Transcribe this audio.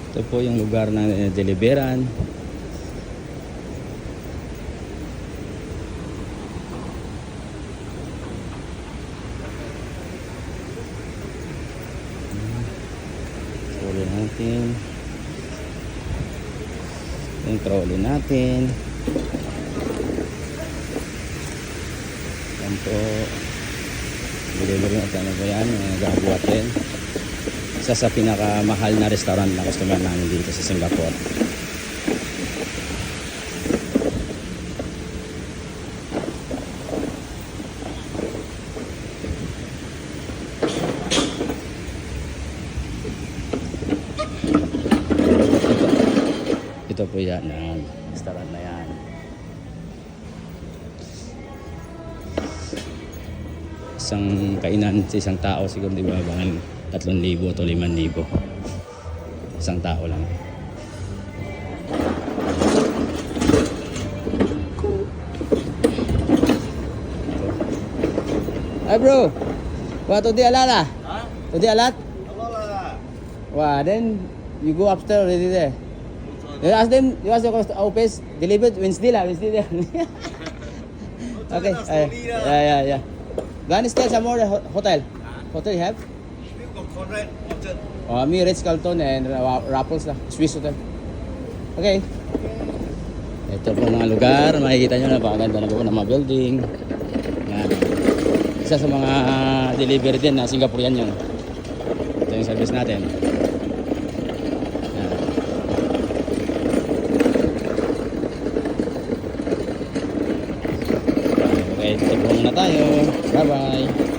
Ito po yung lugar ng deliveran. Trolley natin. Yung trolley natin. Yan po. Delivery at ano ba yan? Nagabuhat din. Isa sa pinakamahal na restaurant na customer namin dito sa Singapore. Ito po yan, restaurant na yan. Isang kainan sa isang tao siguro, di ba, bang 3,000 to 5,000. Isang tao lang. Hi bro, what to the alala? Huh? To the alat? Alala. Wow, then you go upstairs already there. You ask them, you ask the office, delivered Wednesday lah, Wednesday there. Okay, yeah. Gone stay some more hotel. Hotel you have? We've got Conrad Orchard. Oh, me Ritz-Carlton and Raffles lah, Swiss hotel. Okay. Ito po mga lugar, makikita nyo na pakaganda na po ng mga building. Yan. Isa sa mga delivery din na Singaporean yun. Ito yung service natin. Yan. Okay, ito po muna tayo. Bye bye.